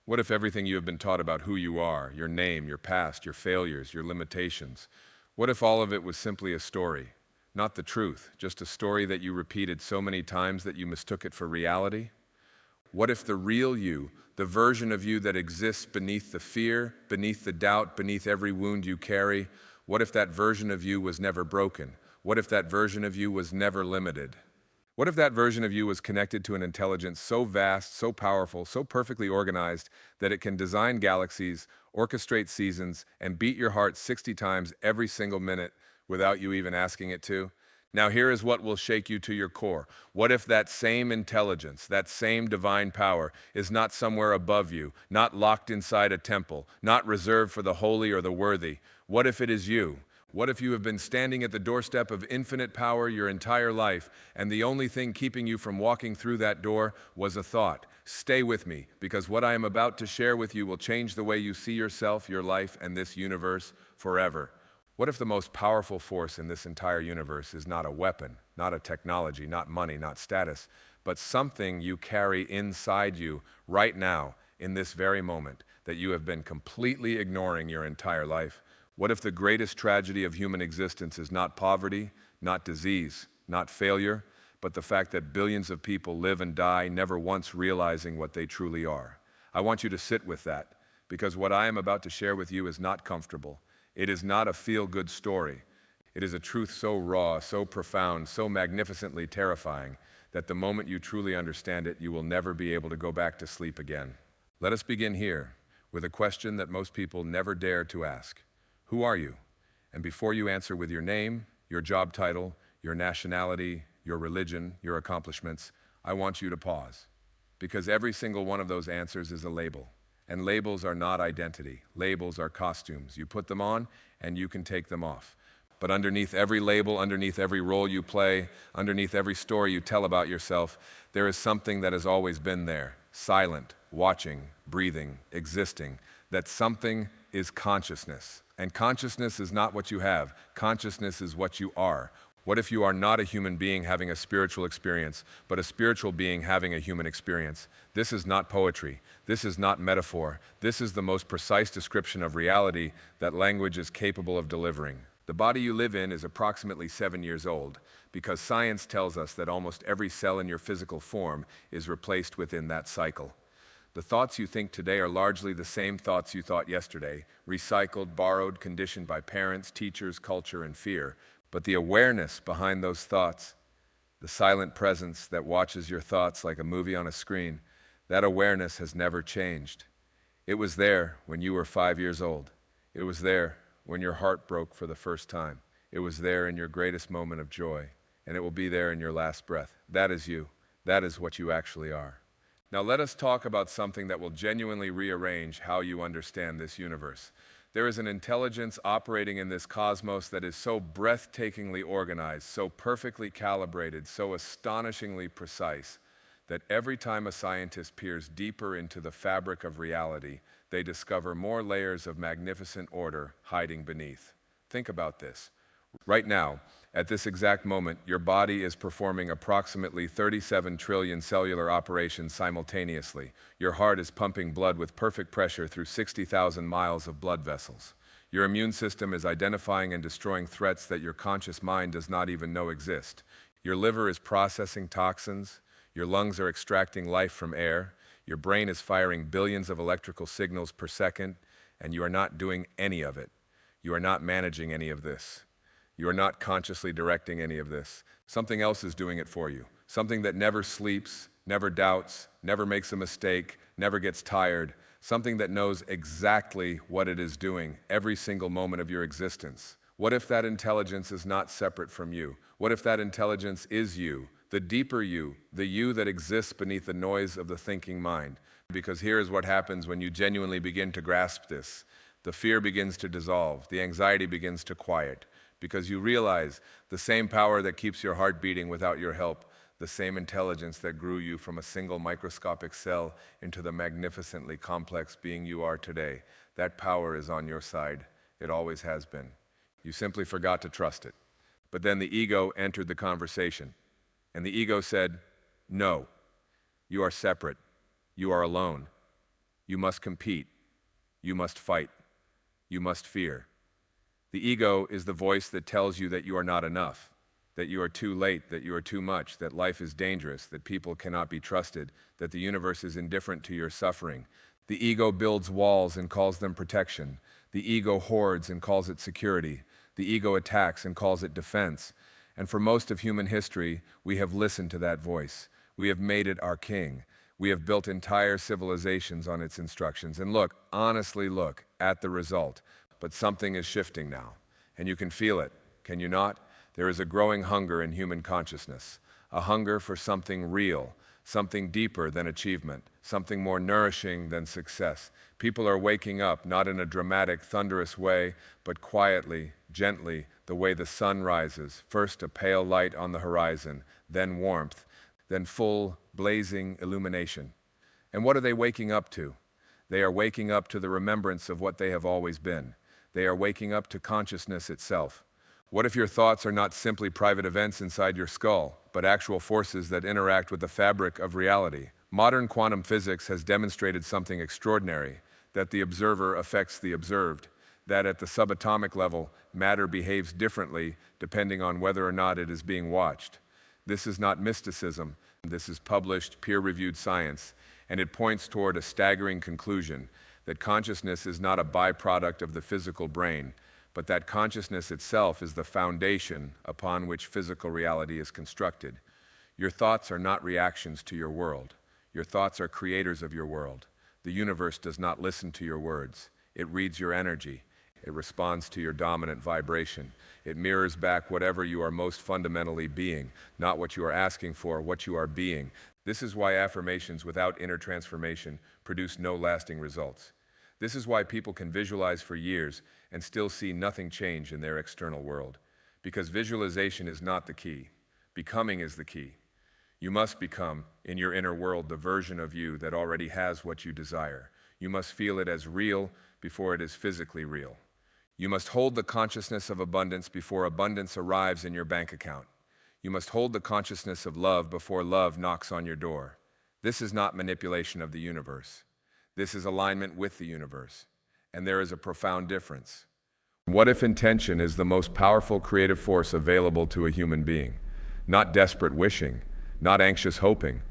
What if everything you have been taught about who you are, your name, your past, your failures, your limitations, what if all of it was simply a story? Not the truth, just a story that you repeated so many times that you mistook it for reality? What if the real you, the version of you that exists beneath the fear, beneath the doubt, beneath every wound you carry, what if that version of you was never broken? What if that version of you was never limited? What if that version of you was connected to an intelligence so vast, so powerful, so perfectly organized that it can design galaxies, orchestrate seasons, and beat your heart 60 times every single minute without you even asking it to? Now, here is what will shake you to your core. What if that same intelligence, that same divine power, is not somewhere above you, not locked inside a temple, not reserved for the holy or the worthy? What if it is you? What if you have been standing at the doorstep of infinite power your entire life, and the only thing keeping you from walking through that door was a thought? Stay with me, because what I am about to share with you will change the way you see yourself, your life, and this universe forever. What if the most powerful force in this entire universe is not a weapon, not a technology, not money, not status, but something you carry inside you right now, in this very moment, that you have been completely ignoring your entire life? What if the greatest tragedy of human existence is not poverty, not disease, not failure, but the fact that billions of people live and die never once realizing what they truly are? I want you to sit with that, because what I am about to share with you is not comfortable. It is not a feel-good story. It is a truth so raw, so profound, so magnificently terrifying that the moment you truly understand it, you will never be able to go back to sleep again. Let us begin here with a question that most people never dare to ask. Who are you? And before you answer with your name, your job title, your nationality, your religion, your accomplishments, I want you to pause. Because every single one of those answers is a label. And labels are not identity. Labels are costumes. You put them on, and you can take them off. But underneath every label, underneath every role you play, underneath every story you tell about yourself, there is something that has always been there, silent, watching, breathing, existing. That something is consciousness. And consciousness is not what you have. Consciousness is what you are. What if you are not a human being having a spiritual experience, but a spiritual being having a human experience? This is not poetry. This is not metaphor. This is the most precise description of reality that language is capable of delivering. The body you live in is approximately 7 years old, because science tells us that almost every cell in your physical form is replaced within that cycle. The thoughts you think today are largely the same thoughts you thought yesterday, recycled, borrowed, conditioned by parents, teachers, culture, and fear. But the awareness behind those thoughts, the silent presence that watches your thoughts like a movie on a screen, that awareness has never changed. It was there when you were 5 years old. It was there when your heart broke for the first time. It was there in your greatest moment of joy, and it will be there in your last breath. That is you. That is what you actually are. Now let us talk about something that will genuinely rearrange how you understand this universe. There is an intelligence operating in this cosmos that is so breathtakingly organized, so perfectly calibrated, so astonishingly precise, that every time a scientist peers deeper into the fabric of reality, they discover more layers of magnificent order hiding beneath. Think about this. Right now, at this exact moment, your body is performing approximately 37 trillion cellular operations simultaneously. Your heart is pumping blood with perfect pressure through 60,000 miles of blood vessels. Your immune system is identifying and destroying threats that your conscious mind does not even know exist. Your liver is processing toxins. Your lungs are extracting life from air. Your brain is firing billions of electrical signals per second, and you are not doing any of it. You are not managing any of this. You are not consciously directing any of this. Something else is doing it for you. Something that never sleeps, never doubts, never makes a mistake, never gets tired. Something that knows exactly what it is doing every single moment of your existence. What if that intelligence is not separate from you? What if that intelligence is you, the deeper you, the you that exists beneath the noise of the thinking mind? Because here is what happens when you genuinely begin to grasp this. The fear begins to dissolve, the anxiety begins to quiet. Because you realize the same power that keeps your heart beating without your help, the same intelligence that grew you from a single microscopic cell into the magnificently complex being you are today, that power is on your side. It always has been. You simply forgot to trust it. But then the ego entered the conversation, and the ego said, "No, you are separate. You are alone. You must compete. You must fight. You must fear. The ego is the voice that tells you that you are not enough, that you are too late, that you are too much, that life is dangerous, that people cannot be trusted, that the universe is indifferent to your suffering. The ego builds walls and calls them protection. The ego hoards and calls it security. The ego attacks and calls it defense. And for most of human history, we have listened to that voice. We have made it our king. We have built entire civilizations on its instructions. And look, honestly look at the result. But something is shifting now. And you can feel it, can you not? There is a growing hunger in human consciousness. A hunger for something real, something deeper than achievement, something more nourishing than success. People are waking up, not in a dramatic, thunderous way, but quietly, gently, the way the sun rises. First a pale light on the horizon, then warmth, then full, blazing illumination. And what are they waking up to? They are waking up to the remembrance of what they have always been. They are waking up to consciousness itself. What if your thoughts are not simply private events inside your skull, but actual forces that interact with the fabric of reality? Modern quantum physics has demonstrated something extraordinary, that the observer affects the observed, that at the subatomic level, matter behaves differently depending on whether or not it is being watched. This is not mysticism. This is published, peer-reviewed science, and it points toward a staggering conclusion that consciousness is not a byproduct of the physical brain, but that consciousness itself is the foundation upon which physical reality is constructed. Your thoughts are not reactions to your world. Your thoughts are creators of your world. The universe does not listen to your words. It reads your energy. It responds to your dominant vibration. It mirrors back whatever you are most fundamentally being, not what you are asking for, what you are being. This is why affirmations without inner transformation produce no lasting results. This is why people can visualize for years and still see nothing change in their external world. Because visualization is not the key. Becoming is the key. You must become, in your inner world, the version of you that already has what you desire. You must feel it as real before it is physically real. You must hold the consciousness of abundance before abundance arrives in your bank account. You must hold the consciousness of love before love knocks on your door. This is not manipulation of the universe. This is alignment with the universe. And there is a profound difference. What if intention is the most powerful creative force available to a human being? Not desperate wishing, not anxious hoping,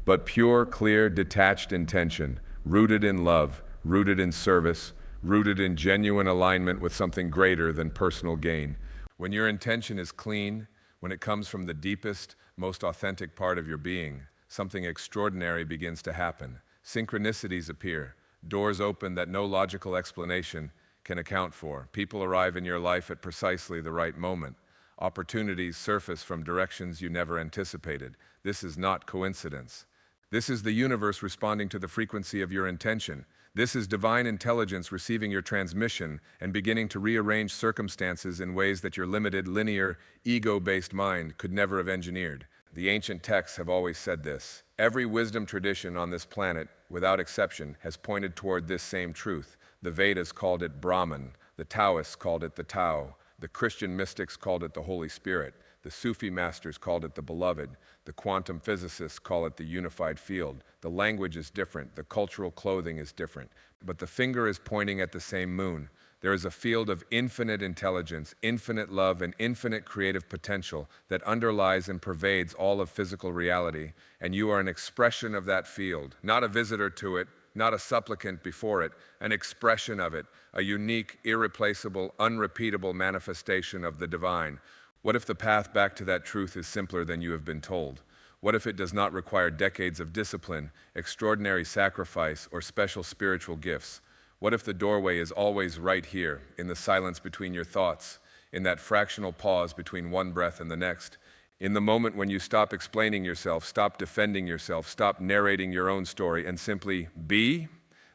but pure, clear, detached intention, rooted in love, rooted in service, rooted in genuine alignment with something greater than personal gain. When your intention is clean, when it comes from the deepest, most authentic part of your being, something extraordinary begins to happen. Synchronicities appear, doors open that no logical explanation can account for. People arrive in your life at precisely the right moment. Opportunities surface from directions you never anticipated. This is not coincidence. This is the universe responding to the frequency of your intention. This is divine intelligence receiving your transmission and beginning to rearrange circumstances in ways that your limited, linear, ego-based mind could never have engineered. The ancient texts have always said this. Every wisdom tradition on this planet, without exception, has pointed toward this same truth. The Vedas called it Brahman, the Taoists called it the Tao, the Christian mystics called it the Holy Spirit, the Sufi masters called it the Beloved, the quantum physicists call it the unified field. The language is different, the cultural clothing is different, but the finger is pointing at the same moon. There is a field of infinite intelligence, infinite love, and infinite creative potential that underlies and pervades all of physical reality, and you are an expression of that field, not a visitor to it, not a supplicant before it, an expression of it, a unique, irreplaceable, unrepeatable manifestation of the divine. What if the path back to that truth is simpler than you have been told? What if it does not require decades of discipline, extraordinary sacrifice, or special spiritual gifts? What if the doorway is always right here, in the silence between your thoughts, in that fractional pause between one breath and the next, in the moment when you stop explaining yourself, stop defending yourself, stop narrating your own story, and simply be?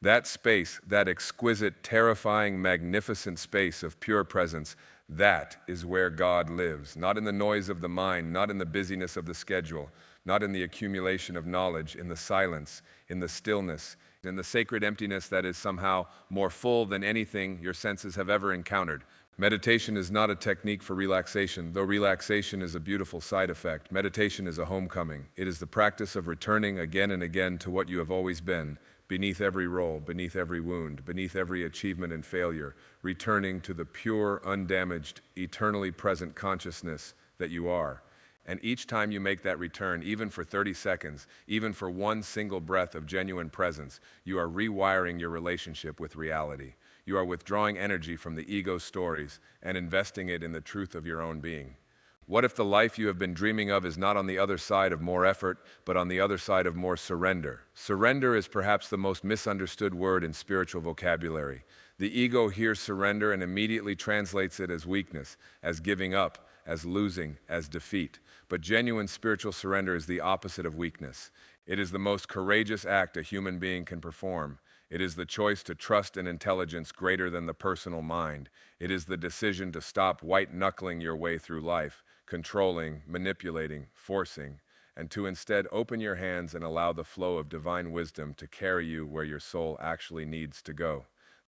That space, that exquisite, terrifying, magnificent space of pure presence, that is where God lives, not in the noise of the mind, not in the busyness of the schedule, not in the accumulation of knowledge, in the silence, in the stillness, in the sacred emptiness that is somehow more full than anything your senses have ever encountered. Meditation is not a technique for relaxation, though relaxation is a beautiful side effect. Meditation is a homecoming. It is the practice of returning again and again to what you have always been, beneath every role, beneath every wound, beneath every achievement and failure, returning to the pure, undamaged, eternally present consciousness that you are. And each time you make that return, even for 30 seconds, even for one single breath of genuine presence, you are rewiring your relationship with reality. You are withdrawing energy from the ego stories and investing it in the truth of your own being. What if the life you have been dreaming of is not on the other side of more effort, but on the other side of more surrender? Surrender is perhaps the most misunderstood word in spiritual vocabulary. The ego hears surrender and immediately translates it as weakness, as giving up, as losing, as defeat. But genuine spiritual surrender is the opposite of weakness. It is the most courageous act a human being can perform. It is the choice to trust an intelligence greater than the personal mind. It is the decision to stop white-knuckling your way through life, controlling, manipulating, forcing, and to instead open your hands and allow the flow of divine wisdom to carry you where your soul actually needs to go.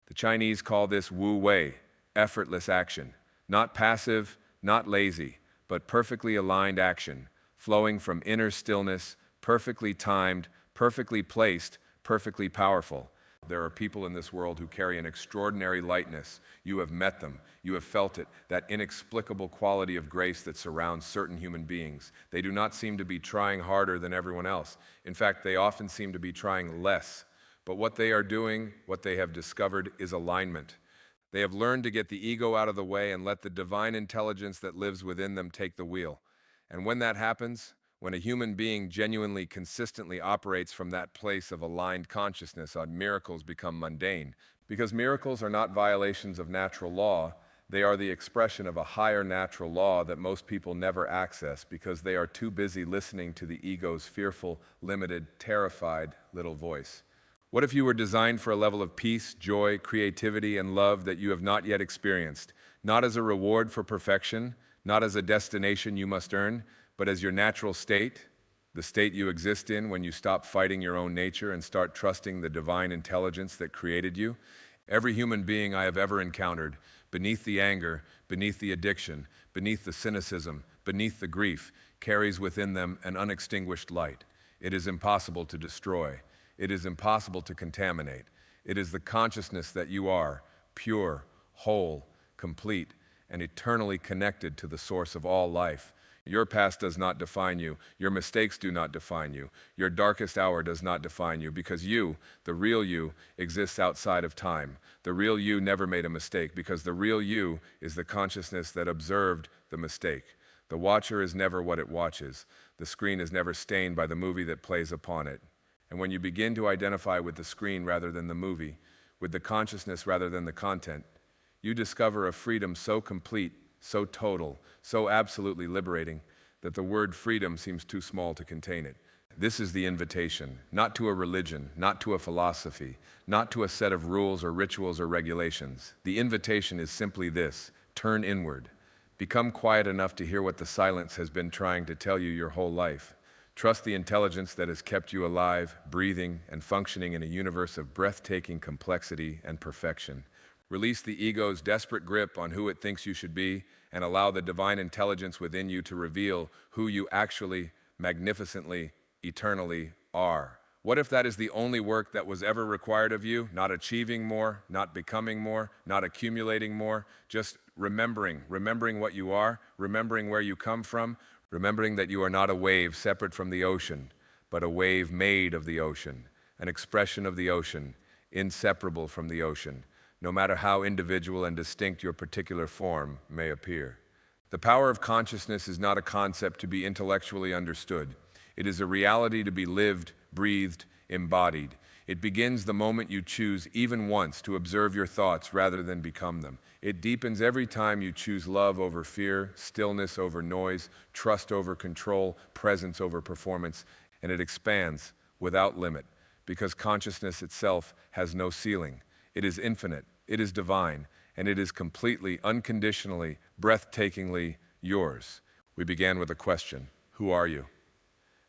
The Chinese call this Wu Wei, effortless action. Not passive, not lazy, but perfectly aligned action, flowing from inner stillness, perfectly timed, perfectly placed, perfectly powerful. There are people in this world who carry an extraordinary lightness. You have met them. You have felt it, that inexplicable quality of grace that surrounds certain human beings. They do not seem to be trying harder than everyone else. In fact, they often seem to be trying less. But what they are doing, what they have discovered, is alignment. They have learned to get the ego out of the way and let the divine intelligence that lives within them take the wheel. And when that happens, when a human being genuinely, consistently operates from that place of aligned consciousness, miracles become mundane. Because miracles are not violations of natural law, they are the expression of a higher natural law that most people never access because they are too busy listening to the ego's fearful, limited, terrified little voice. What if you were designed for a level of peace, joy, creativity, and love that you have not yet experienced, not as a reward for perfection, not as a destination you must earn, but as your natural state, the state you exist in when you stop fighting your own nature and start trusting the divine intelligence that created you? Every human being I have ever encountered, beneath the anger, beneath the addiction, beneath the cynicism, beneath the grief, carries within them an unextinguished light. It is impossible to destroy. It is impossible to contaminate. It is the consciousness that you are, pure, whole, complete, and eternally connected to the source of all life. Your past does not define you. Your mistakes do not define you. Your darkest hour does not define you because you, the real you, exists outside of time. The real you never made a mistake because the real you is the consciousness that observed the mistake. The watcher is never what it watches. The screen is never stained by the movie that plays upon it. And when you begin to identify with the screen rather than the movie, with the consciousness rather than the content, you discover a freedom so complete, so total, so absolutely liberating that the word freedom seems too small to contain it. This is the invitation, not to a religion, not to a philosophy, not to a set of rules or rituals or regulations. The invitation is simply this: turn inward. Become quiet enough to hear what the silence has been trying to tell you your whole life. Trust the intelligence that has kept you alive, breathing, and functioning in a universe of breathtaking complexity and perfection. Release the ego's desperate grip on who it thinks you should be and allow the divine intelligence within you to reveal who you actually, magnificently, eternally are. What if that is the only work that was ever required of you? Not achieving more, not becoming more, not accumulating more, just remembering what you are, remembering where you come from, remembering that you are not a wave separate from the ocean, but a wave made of the ocean, an expression of the ocean, inseparable from the ocean, no matter how individual and distinct your particular form may appear. The power of consciousness is not a concept to be intellectually understood. It is a reality to be lived, breathed, embodied. It begins the moment you choose, even once, to observe your thoughts rather than become them. It deepens every time you choose love over fear, stillness over noise, trust over control, presence over performance, and it expands without limit, because consciousness itself has no ceiling. It is infinite, it is divine, and it is completely, unconditionally, breathtakingly yours. We began with a question: who are you?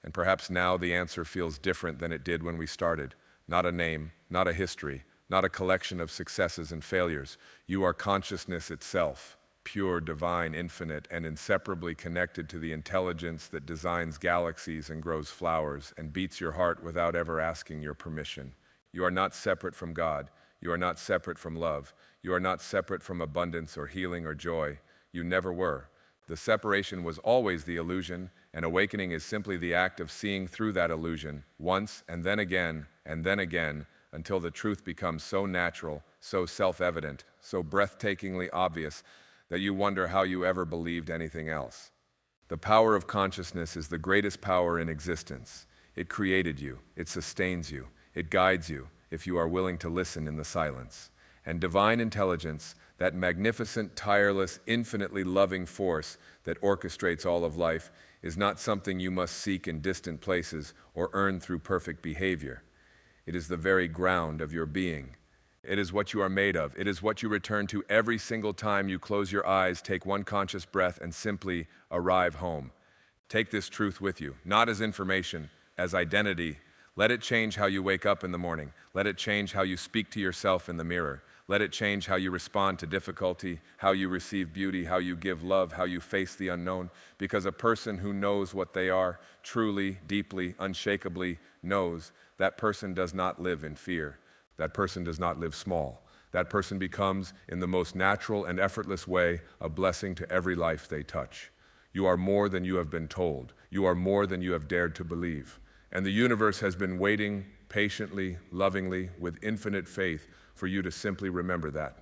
And perhaps now the answer feels different than it did when we started. Not a name, not a history, not a collection of successes and failures. You are consciousness itself, pure, divine, infinite, and inseparably connected to the intelligence that designs galaxies and grows flowers and beats your heart without ever asking your permission. You are not separate from God. You are not separate from love. You are not separate from abundance or healing or joy. You never were. The separation was always the illusion, and awakening is simply the act of seeing through that illusion once and then again, until the truth becomes so natural, so self-evident, so breathtakingly obvious that you wonder how you ever believed anything else. The power of consciousness is the greatest power in existence. It created you, it sustains you, it guides you, if you are willing to listen in the silence. And divine intelligence, that magnificent, tireless, infinitely loving force that orchestrates all of life, is not something you must seek in distant places or earn through perfect behavior. It is the very ground of your being. It is what you are made of. It is what you return to every single time you close your eyes, take one conscious breath, and simply arrive home. Take this truth with you, not as information, as identity. Let it change how you wake up in the morning. Let it change how you speak to yourself in the mirror. Let it change how you respond to difficulty, how you receive beauty, how you give love, how you face the unknown. Because a person who knows what they are, truly, deeply, unshakably knows, that person does not live in fear. That person does not live small. That person becomes, in the most natural and effortless way, a blessing to every life they touch. You are more than you have been told. You are more than you have dared to believe. And the universe has been waiting patiently, lovingly, with infinite faith for you to simply remember that.